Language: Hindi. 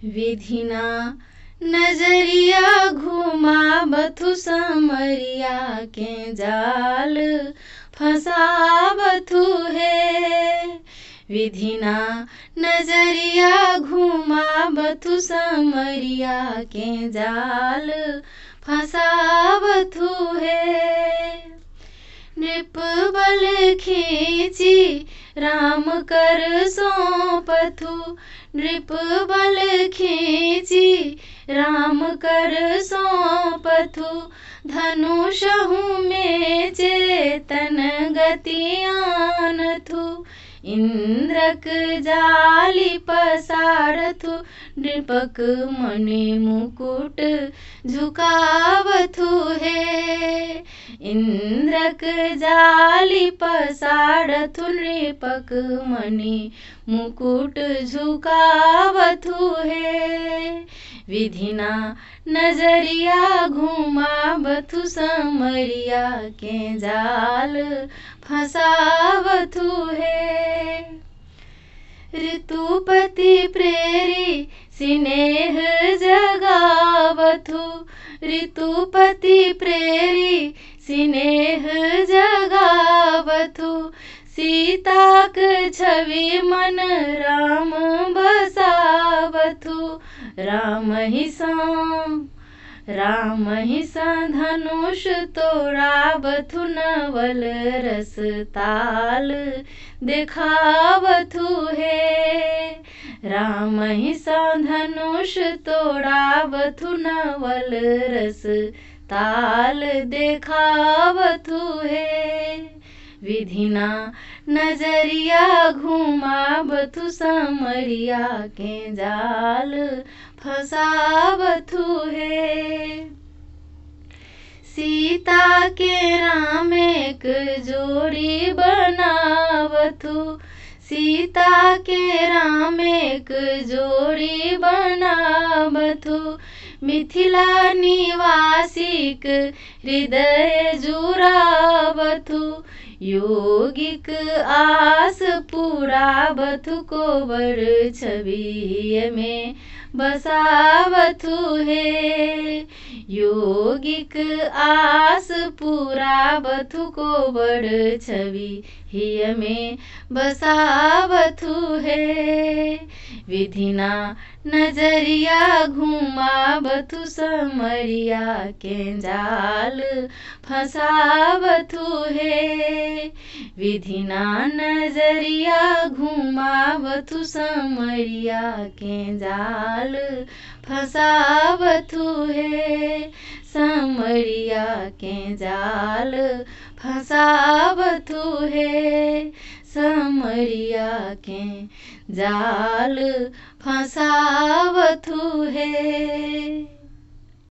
विधिना नजरिया घुमावथु समरिया के जाल फसावथु हे। विधिना नजरिया घुमावथु समरिया के जाल फसावथु हे। नृप बल खींची राम कर सौंपथु, नृप बल खींची राम कर सौंपथु। धनुषहु में चेतन गति आनथु, इंद्रक जाली पसारथु। नृपक मणि मुकुट झुकावथु हे। इंद्रक जाली पसारथु, नृपक मणि मुकुट झुकावथु हे। विधिना नजरिया घुमावथु समरिया के जाल फसावथु हे। ऋतुपति प्रेरी स्नेह जगावथु, ऋतुपति प्रेरी स्नेह जगावथु। सीताक छवि मन राम बसावथु, राम ही सा धनुष तोड़ावथु। नवल रस ताल देखावथु हे। राम ही सा धनुष तोड़ावथु, नवल रस ताल देखावथु हे। विधिना नजरिया घुमावथु समरिया के जाल फसावथु हे। सीता के राम एक जोड़ी बनावथु, सीता के राम एक जोड़ी बनावथु। मिथिला निवासिक हृदय जुरावथु, योगिक आस पुरावथु। कोवर छवि में बसावथु हे। योगिक आस पुरावथु, कोवर छवि में बसावथु हे। विधिना नजरिया घुमावथु समरिया के जाल फसावथु हे। विधिना नजरिया घुमावथु समरिया के जाल फसावथु हे। समरिया के जाल फसावथु हे। समरिया के जाल फसावथु हे।